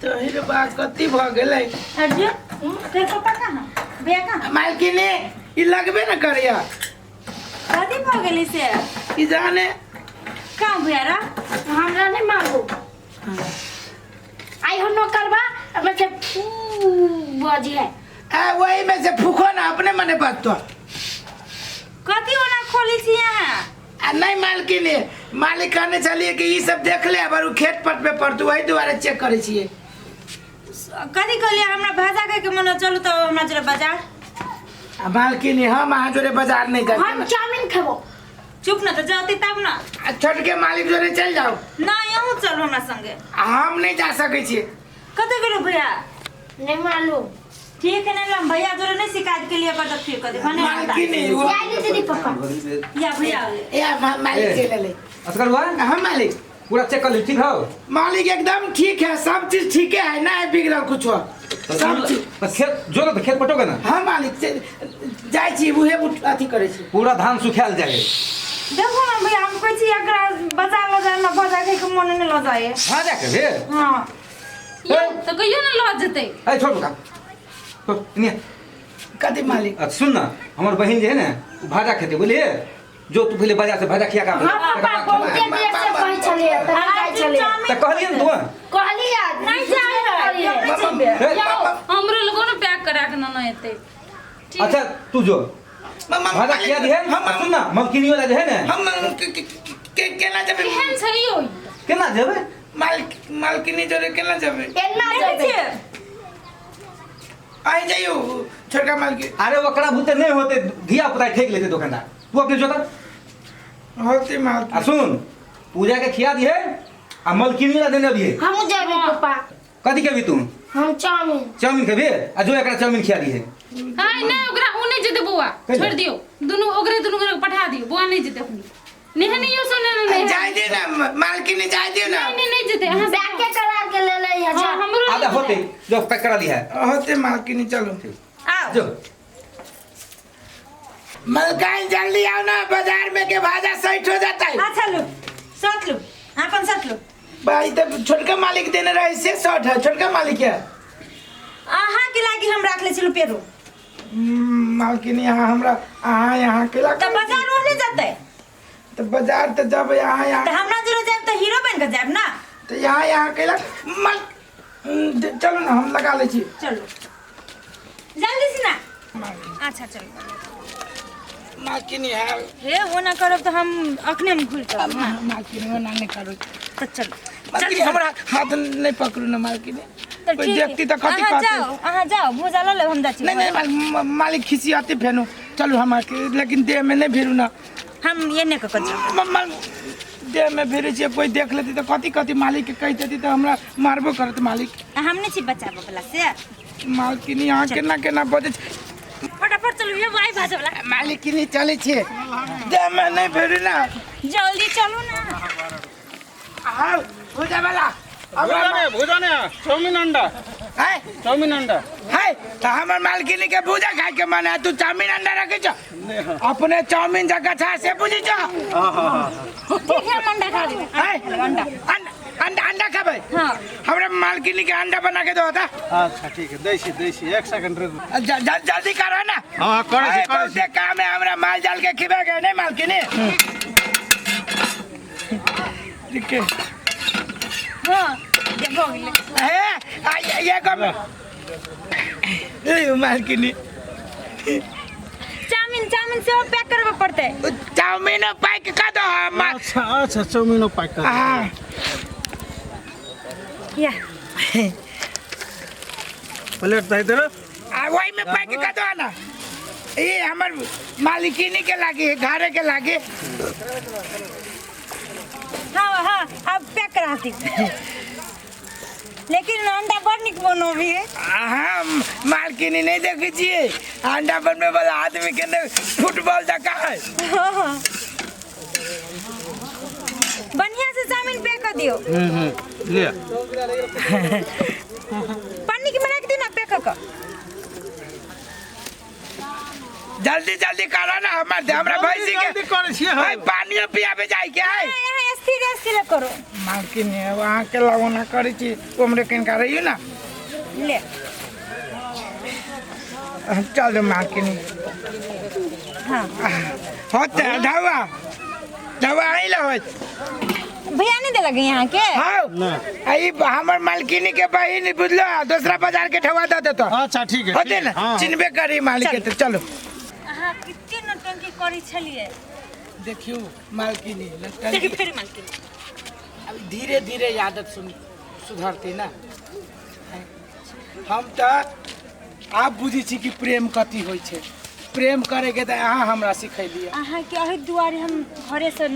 तो हिर बा कति भ गेलै अरे ते पापा कहाँ भैया कहाँ मालकिनी ई लगबे न करिया कथी भ गेली से ई जाने कहाँ भैया रा हमरा नहीं मांगो आई हो नो करवा अब से बाजी है वही में से फूको ना अपने मने बात तो कथी होना खोली छी यहाँ नहीं मालकिनी मालिक कहने चलिए कि ये सब देख ले अब खेत पट पे पड़तू वही दोबारा चेक करे छिए कथी कहलिए हमरा भाजा के मन चलू तो हमरा जरा बाजार मालकिनी हम अहाँ जोरे बाजार नहीं जाते हम चाउमीन खाबो चुप ना तो जाती तब ना छोट के मालिक जोरे चल जाओ ना यहाँ चल हमरा संगे हम नहीं जा सके छिए कथी गेलो भैया नहीं मालूम ठीक है ना भैया जोरे नहीं शिकायत के लिए कर फिर कर दे मालकिनी जाइए दीदी पापा या भैया या मालिक चले ले अस्कर हुआ हम मालिक पूरा चेक कर ली ठीक हो मालिक एकदम ठीक है सब चीज ठीक है ना है बिगड़ल कुछ सब चीज तो खेत जो तो खेत पटोगे ना हाँ मालिक से जाय छी उहे अथी करे छी पूरा धान सुखायल जाए देखो ना भैया हम कहै छी एकरा बाजार ल जाए ना बाजार के मन नहीं ल जाए हाँ जाके बे हां तो कहियो ना लॉज जते ए छोड़ का तो इन्हें कथी मालिक सुन ना हमार बहन जे है ना भाजा खेते बोलिए जो तू पहले बाजार से भाजा खिया का हां पापा बहुत देर से कहि चले त जाय चले तो कहलिए ना तू कहली आज नहीं जाए हमरो लोगों ने पैक करा के ना एते अच्छा तू जो भाजा खिया दी है सुन ना मलकिनी वाला जे है ना हम केना जबे केहन सही होई केना जेबे मालकिनी जोरे केना जबे केना जाबे आई जाइयो छोटका मालकिन अरे वकरा भूते नहीं होते धिया पुता ठेक लेते दुकानदार तू अपने जोता होती माल आ सुन पूजा के खिया दी है आ मलकिनी वाला देने भी है हम जाबे पापा कथी के भी तू हम चाउमीन के भी आ जो एकरा चाउमीन खिया दी है हां नहीं ओकरा उ नहीं जते बुआ छोड़ दियो दोनों ओकरे दोनों को पठा दियो बुआ नहीं जते अपनी नहीं यो सुने ना नहीं जाय दे ना मालकिनी जाय दे ना नहीं जते हां बैग के करा के ले ले हजार हमरो आधा होते जो पैक करा दी है होते मालकिनी चलो आओ जो मलकाइन जल्दी आओ ना बाजार में के भाजा सहित हो जाता है अच्छा लो साथ लो अपन साथ लो भाई तो छोटका मालिक देने रहे से शॉर्ट है छोटका मालिक है आहा के लागी हम राख ले चलो पेरो मालकिनी यहाँ हमरा अहाँ यहाँ के तो बाजार रोने जाते तो बाजार तो जब यहाँ तो हमरा जरूर जाए तो हीरो बन के जाए ना तो यहाँ के मल चलो ना हम लगा ले छी चलो जल्दी से ना अच्छा चलो मालकिनी है हे हो ना करब तो हम अखने में घुल कर मालकिनी वो ना नहीं करो तो चलो मालकिनी हमरा हाथ नहीं पकड़ू ना मालकिनी तो कोई ठीक है देखती तो कथी अहाँ कहती जाओ जाओ भूजा ला ले हम जाची नहीं नहीं मालिक खिसी आते फेनो चलो हम लेकिन देह में नहीं भिरू ना हम ये नहीं कर देह में भिरे छे कोई देख लेती तो कथी कथी मालिक के कह देती तो हमरा मारबो करत मालिक हम नहीं छी बचाबो वाला से मालकिनी यहाँ केना केना बजे फटाफट चलो ये भाई भाजा वाला मालिकिनी चले छे देह में नहीं भिरू ना जल्दी चलो ना आओ हो जा वाला भुजा ने चाउमीन अंडा है चाउमीन अंडा है तो हमर मालकिनी के भूजा खाए के मन है तू चाउमीन अंडा रखे छ अपने चाउमीन जगह छा से बुझी छ ठीक है अंडा खा ले है अंडा अंडा अंडा खाबे हां हमरा मालकिनी के अंडा बना के दो था अच्छा ठीक है देसी 1 सेकंड रुक जल्दी करो ना हां करे से काम है हमरा माल जाल के खिबे के नहीं मालकिनी ठीक है हां ये भोगले है ये कम ए मालकिनी चाउमीन से पैक करबे पड़ते चाउमीन पैक कर दो अच्छा चाउमीन पैक कर हां या प्लेट दे दे वही में पैक कर दो ना ये हमर मालिकिनी के लागे घरे के लागे हाँ अब पैक करा दी लेकिन अंडा बड़ निक बनो भी है हाँ मालकिनी नहीं देखी छिए अंडा बनने वाला आदमी के ने फुटबॉल देखा है बढ़िया से चाउमीन पैक कर दियो ले पन्नी की में रख दी ना पैक कर जल्दी जल्दी करो ना हमरा भैंसी के जल्दी करे छिए भाई पानियो पियाबे जाई के है यहाँ स्थिर स्थिर करो मालकिन वहाँ के लगोना करी छी तुमरे किनका रहियो ना ले चलो मालकिन हाँ होते ढावा ढावा आई लो भैया नहीं दे लगे यहाँ के हाँ आई हमर मालकिनी के बहिन बुझलो दूसरा बाजार के ठवा दे देतो अच्छा ठीक है होते ना चिन्हबे करी मालिक के तो चलो अहाँ कितने नौटंकी करी छलिए देखियो मालकिनी देखिए फिर मालकिन अब धीरे धीरे आदत सुधरती ना हम तो आप बुझी छी कि प्रेम कथी होइ छै प्रेम करे के तो अहाँ हमरा सिखैलिए अहाँ के अहि दुआरे हम घरे से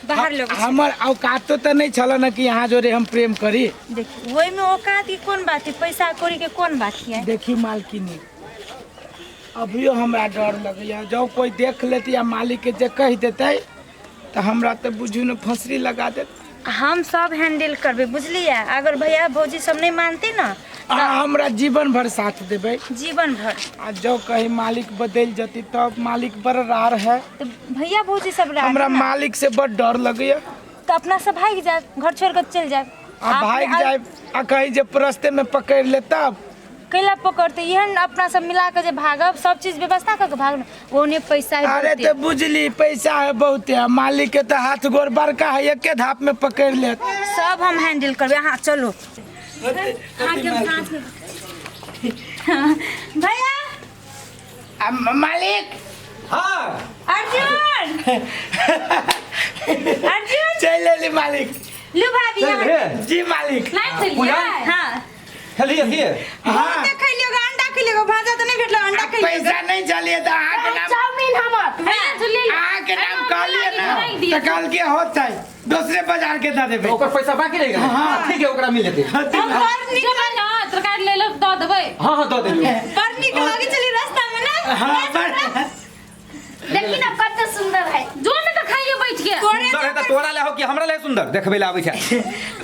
बाहर लोग हमर औकात तो नहीं छल ना कि यहाँ जोरे हम प्रेम करी देखिए वही में औकात की कौन बात है पैसा कौड़ी के कौन बात है देखी मालकिनी अभियो हमरा डर लगैया जब कोई देख लेती या मालिक के जे कह देते तो हमरा तो बुझू न फंसरी लगा देते हम सब हैंडल करबे बुझलिए अगर भैया भौजी सब नहीं मानते ना हमरा जीवन भर साथ देबे जीवन भर आ जो कहीं मालिक बदल जती तब मालिक बड़ रार है तो भैया भौजी सब रह हमरा मालिक से बड़ डर लगैया तो अपना सब भाग जाए घर छोड़ कर चल जाए आ भाग जाए आ कहीं जे रास्ते में पकड़ ले तब कैला पकड़ते यहन अपना सब मिला के जे भागब सब चीज व्यवस्था करके भागना ओने पैसा है अरे तो बुझली पैसा है बहुत है मालिक के तो हाथ गोर बड़का है एक धाप में पकड़ ले सब हम हैंडल करबे हाँ चलो भैया मालिक हाँ अर्जुन अर्जुन चल ले मालिक लो भाभी चल यहाँ रे जी मालिक लाइट पूजा? चलिए हाँ चलिए हिए हाँ खैलियो अंडा खैलियो भाजा तो नहीं भेटलो अंडा खैलियो पैसा नहीं चलिए तो अहाँ के नाम चाउमीन हमर भैया चलिए अहाँ के नाम कहलिए ना तो कल के होता है दूसरे बाजार के दे देबे ओकर पैसा बाकी रह गेल हाँ। ठीक है ओकरा मिल जेते हम पर निकल तरकारी ले लो दो देबै हाँ हाँ दो देलिए पर निकल आगे चली रास्ता में ना हाँ बड़ देखी ना कते सुंदर है जो में तो खाइए बैठ के सुंदर है तो तोरा ले हो कि हमरा ले सुंदर देखबे ले आबै छै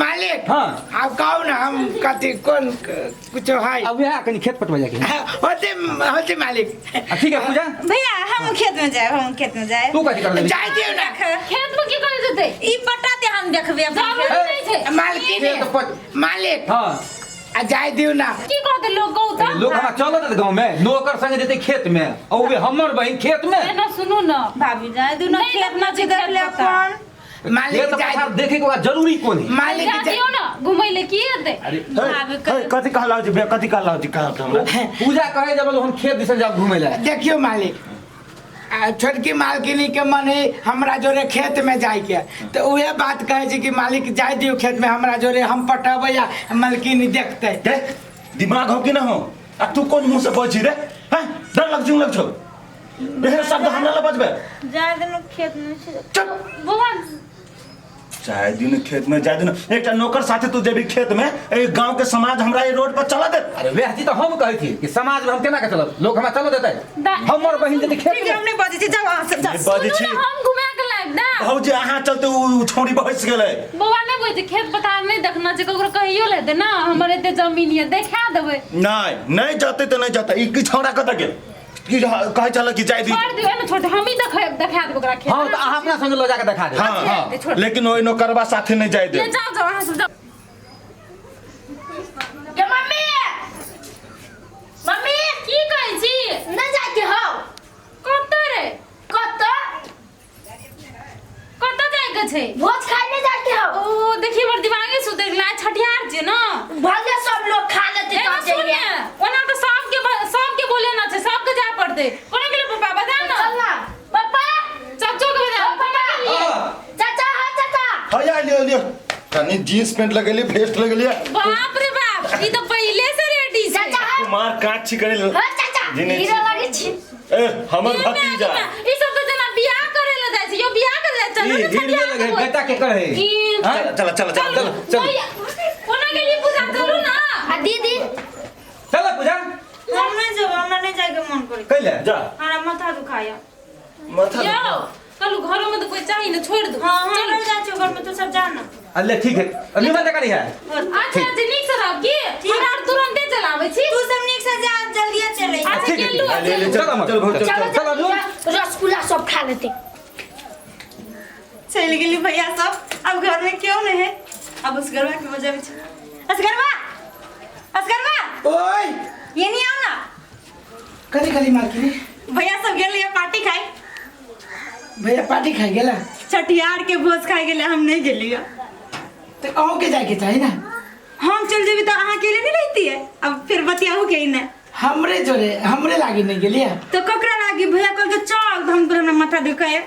मालिक हाँ। आप कहो ना हम कथी कौन कुछ है अब यहाँ कनी खेत पटवा जाके होते होते मालिक ठीक है पूजा भैया हम खेत में जाए हम खेत में जाए तू कथी कर ले जाय दियो ना खेत में की करे जेते ई पटाते हम देखबे जाम नहीं छै मालिक मालिक हाँ आ जाय दियो ना की कहते लोग गौ त लोग हमरा चलत गांव में नौकर संग जेते खेत में औबे हमर बहिन खेत में ना सुनो ना भाभी जाए दू ना नहीं खेत देखना में चाहिए देख ले खेत पता। अपन मालिक खेत जाय पछाड़ देखे के बाद जरूरी कोन है मालिक जा दियो ना घुमै ले की हेते अरे भाभी कथी कहला जी कथी कहला जी कहा हमरा पूजा कहे जब हम खेत दिस जाब घूमे ले देखियो मालिक छोटकी मालकिनी के मन है हमरा जोरे खेत में जाय के तो उहे बात कहे छी कि मालिक जाय दियो खेत में हमरा जोरे हम पटबै या मालकिनी देखते देख दिमाग हो कि ना हो आ तू कौन मुंह से बची रे हैं डर लग छो एहन शब्द हमरा ला बजबे जाए दू खेत में चुप बुआ चाहे दिन खेत में जाए दिन एकटा नौकर साथे तू जेबी खेत में ए गांव के समाज हमरा ये रोड पर चला दे अरे वे हती तो हम कहै थी कि समाज में हम केना के चलत लोग हमरा चलो देतै हमर बहिन जेते खेत ठीक में है हमने बाजी जाओ वहां से जा बजे छी हम घुमा के लायक ना भौजी अहाँ चलते उ छोड़ी बहस गेलै बुआ ने बोल खेत पता नहीं देखना छै ककरो कहियो लेते ना हमर एते जमीन ये देखा देबै नहीं जाते तो नहीं जाता ई की छोड़ा कत गेल की कहे चल कि जाय दी छोड़ दियो ना छोड़ हम ही देखा देब ओकरा खेत हां तो अहाँ अपना संग लो जाके दिखा दे हां हां लेकिन ओइ नौकरबा साथे नहीं जाय दे ले जाओ जाओ वहां से जाओ के मम्मी मम्मी की कहै छी न जाके हो कत रे कत जाय के छै भोज खाने जाके हो ओ देखिए बड़ दिमागे सुधर गेला छठियार छै ना भले सब लोग खा लेते ए तो सुन जाइए ओना तो सबके बोले ना छै सबके जा पड़ते कोना गेले पापा बता ना चल ना पापा चाचो के बता चाचा हाँ चाचा हया लियो लियो तनी जींस पैंट लगेली वेस्ट लगेली बाप रे बाप ई तो पहले से रेडी छै चाचा हाँ कुमार काट छी करे हाँ चाचा जिने हीरो लगे छी ए हमर भतीजा ई सब तो जना बियाह करे ले जाय छै यो बियाह करे ले चलो ई हिल लगे बेटा के करे हां चल चल चल चल चल कोना के लिए पूजा करू ना आ दीदी चल पूजा हम नहीं जाब हमरा नहीं जाए के मन करे कैले जा हमरा माथा दुखाया माथा यो कल घरों में तो कोई चाहिए ना छोड़ दो। हाँ चल जा छो घर में तो सब जाना। अल्ले ठीक है अन्य मत करी है। अच्छा जिनिक से रह की हमरा तुरंत चलावे छी। तू सब नीक से जा जल्दी चले। अच्छा ठीक है, गेलू ले चल चलो रसगुल्ला सब खा लेते। चल गेली भैया सब। अब घर में क्यों नहीं है? अब उस घरवा की मजा भी छे। असगरवा ओए ये नहीं आओ ना। कली कली मालकिनी भैया सब गेल पार्टी खाए। भैया पार्टी खाए गेला छठियार के भोज खाए गेले हम नहीं गेलिए। तो अहूँ के जाके चाहिए ना। हम चल जेबी तो अहाँ अकेले नहीं रहती है। अब फिर बतियाहू के ना हमरे जोरे हमरे लागे नहीं गेलिए तो ककरा लागी भैया कल के चल तो हम तोरा माथा दुखाए।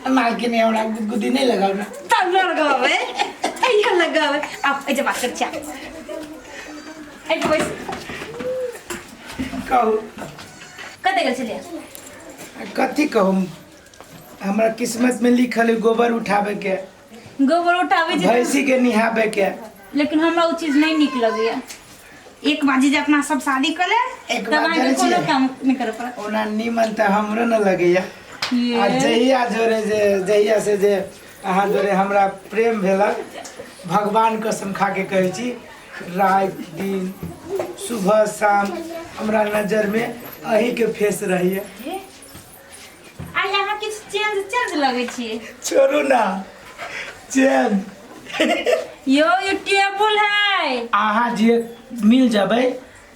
मालकिनी हमरा गुदी नहीं लगाओ ना। तब लगावे ऐया लगावे। अब ए जे बात कर चा ए बस कहू कते गेल छलिए? कथी कहूँ हमरा किस्मत में लिखल है गोबर उठावे के गोबर उठावे जे भैंसी के निहावे के। लेकिन हमरा वो चीज नहीं निक लगे। एक बाजी जे अपना सब शादी कर ले एक तब बात आगे जाने कोनो छियै? काम नहीं करे पड़ा। ओना निमन त हमरो न लगैया। आ जहिया जोरे जे जहिया से जे अहाँ जोरे हमरा प्रेम भेला भगवान कसम खा के कहै छी रात दिन सुबह शाम हमरा नजर में अही के फेस रहिए। आ यहाँ किछ चेंज लगे छी। छोड़ू ना चैन यो टेबल है। अहाँ जे मिल जाबै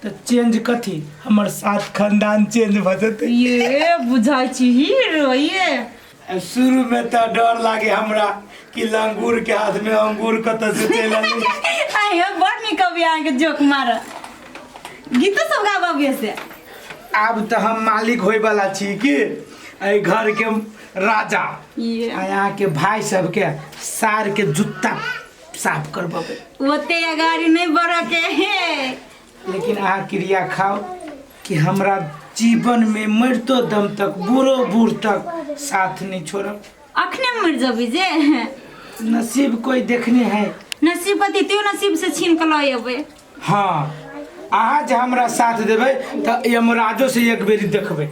तो चेंज कथी हमर साथ खानदान चेंज भ जेतै। ये बुझाई छी हीरो ये। शुरू में तो डर लागे हमरा कि लंगूर के हाथ में अंगूर कत से चल आली। आयो बड़ नी कभी आके जोक मार। गीत सब गाबे से। अब तो हम मालिक होय वाला छी कि ए घर के राजा। ये आ यहाँ के भाई सब के सार के जूता साफ करबे। ओते अगाड़ी नहीं बढ़ के है। लेकिन अहाँ क्रिया खाओ कि हमरा जीवन में मरतो दम तक बूढ़ो बूढ़ तक साथ नहीं छोड़ब। अखने मर जबी जे नसीब कोई देखने है। नसीब पति त्यो नसीब से छीन के लए अबे। हाँ अहाँ जे हमरा साथ देबै तो यमराजो से एक बेरी देखबै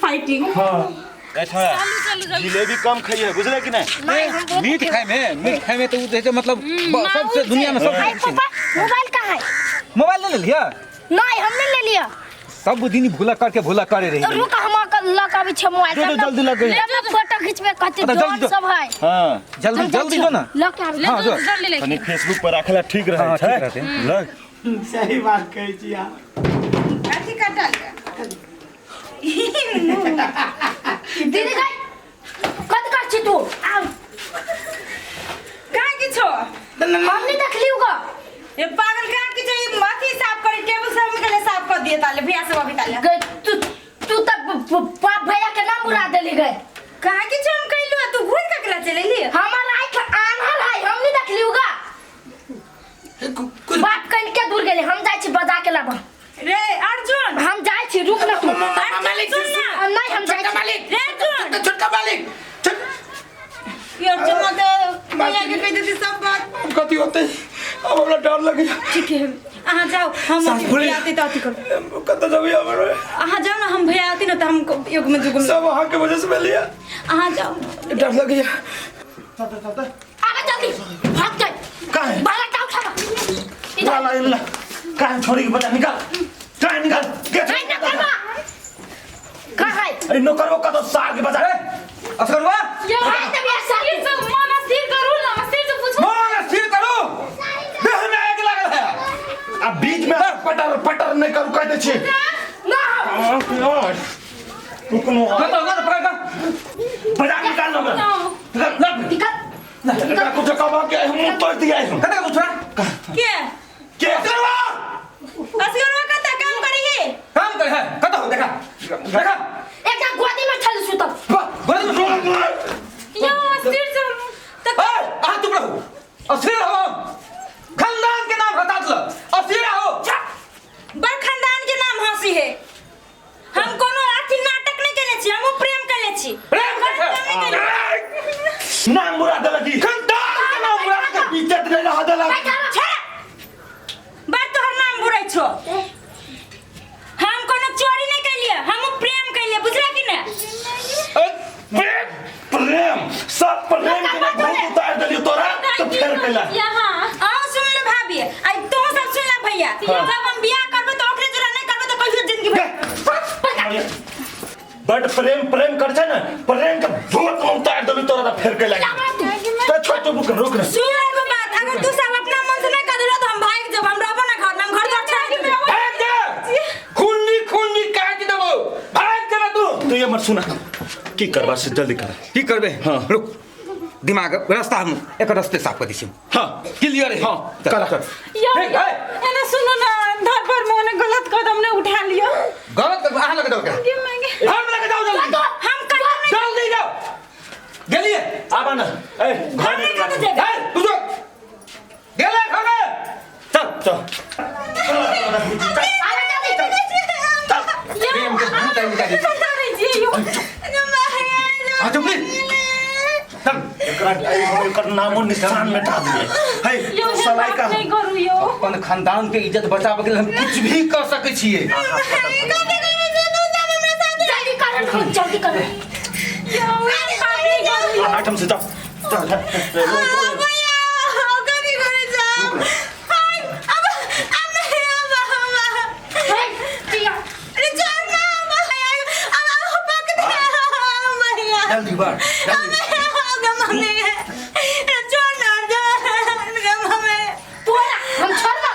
फाइटिंग। हाँ जिलेबी कम खाइए बुझले कि नहीं? मीट खाए में तो वो मतलब सबसे दुनिया में सब मोबाइल कहाँ है? मोबाइल ले लिया नहीं हमने ले लिया। सब दिन भूला करे रही। रुक हम लक अभी छे मोबाइल। दे दो जल्दी लग गई। जब फोटो खींचबे कते अरे जल्दी जोन दो। सब है। हां जल्दी दो ना। लक अभी ले हाँ, दो जो। जल्दी ले। तनी फेसबुक पर रखला ठीक रहे हाँ, छै। ठीक रहते। लग सही बात कहै छी अहाँ। काठी काटा ले। दीदी गई कत कर छी तू? आओ कहां की छो? हमने देख ली होगा। ये पागल कहां की छो? ये माथी साफ करे टेबल सब निकले साफ कर दिए ताले भैया सब अभी ताले। गई तू तब पाप भैया के नाम बुला देली गए। कहां की छो हम कहलु तू भूल ककरा चले ली? हमार आंख आन्हर है हमने देख ली होगा। बाप कल के दूर गेले हम जाय छी बजा के लाबा। रे अर्जुन हम जाय छी रुक ना तू। मालिक नहीं हम जाय छी। मालिक रे अर्जुन छोटका मालिक ये अर्जुन मत भैया के कह देती सब बात। कथी होते अब हमरा डर लगे। ठीक है अहाँ जाओ हम सास फूले। भैया आते तो आती करो। कत जबी हमर अहाँ जाओ ना हम भैया आती ना तो हम योग में जुगुल। सब अहाँ के वजह से मिलिया अहाँ जाओ। डर लगे। अबे जल्दी भाग जाए। कहां है? बाला का उठा। वाला इल्ला कहां छोड़ी के बता निकाल। कहां निकाल? गेट नहीं ना करवा। कहां है? अरे नौकर वो का तो सार के बजा। असरवा ये भाई तब ये साथ ये सब माना सिर करू ना सिर से पूछो। मोन स्थिर करो देह में आग लगल है। अब बीच में पटर नहीं करू कह दे छी। ना यार रुकनो कतो ना पकड़ बजा निकाल ना मैं। निकल लगा कुछ कबा के हम तोड़ दिया है। कते का पूछा के असरवा असगरवा का काम करिए। काम कर है कतो देखा एक गोदी में ठल सुतो। बड़े में सुन ये सिर से तक ए आ तुम रहो अस्थिर रहो खानदान के नाम हटा दो अस्थिर रहो। बड़ खानदान के नाम हंसी है। हम कोनो अथी नाटक नहीं केले छी हम प्रेम केले छी। प्रेम कर नाम मुराद लगी खानदान के नाम बुरा कर इज्जत नहीं रहा दला। बड़ तोहर नाम बुराई छो। हम कोनो चोरी नहीं कैलिए हम प्रेम कैलिए बुझला कि ने? प्रेम के ना भूत उतार देलियो तोरा तो फेर कैला यहाँ आओ सुन ले भाभी आई तो सब सुन ले भैया जब हम बियाह करबे तो ओकरे जोड़ा नहीं करबे तो कहियो जिंदगी भर बड़ प्रेम कर छै ना प्रेम के भूत उतार देलियो तोरा तो फेर कैला तो छोटो बुक रुक ना सुन एगो बात अगर तू सब अपना मन से नहीं कर देला तो हम भाग जब हम रहबो ना घर में हम घर जा छोड़ के भाग जा खूनी काट देबो भाग जा तू तू ये मत सुना की करबा से जल्दी कर की करबे हाँ। रुक दिमाग रास्ता हम एक रास्ते साफ कर दिसिम हां क्लियर है हां कर एना सुनो ना धर पर मोने गलत कदम ने उठा लियो गलत कर आहा लगे दो क्या ये मांगे हम लगे जाओ जल्दी हम कहीं जल्दी जाओ गेलिए आबा ना ए घर में नहीं जाते ए तू जो गेले खगे चल प्रेम के भूत आई निकाल दे अरे जी यो आ चुप नहीं चल एकर नामो निशान मिटा दिए है यो सलाई का नहीं करू यो अपन खानदान के इज्जत बचावे के लिए हम कुछ भी कर सके छिए जल्दी करो जल्दी करो यो पाप नहीं करू यो आइटम से चल भैया कभी करे जाओ हाय अब हे पिया अरे जान ना भैया अब पक दे भैया जल्दी बात जल्दी तोरा हम छोड़ दो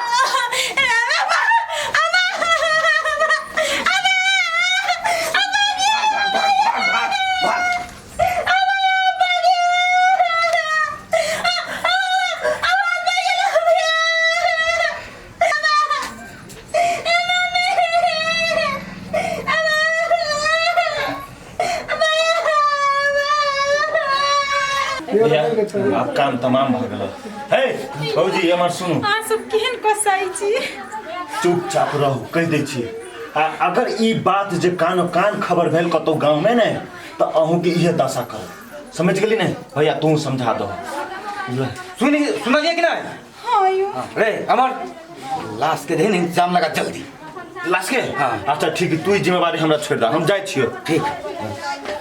आप काम तमाम भ गेल हे भौजी हमर सुनु आ सब केहन कसाई छी चुपचाप रहू कह दै छी अगर ई बात जे कान खबर भेल कतौ गांव में ने तो अहूँ के इहे दशा कर समझ गेली ने भैया तू समझा दो सुनिए कि नहीं हां यो रे अमर लाश के देन इंतजाम लगा जल्दी लाश के हाँ। अच्छा ठीक है तू ही जिम्मेवारी हमरा छोड़ दा हम जाय छियो ठीक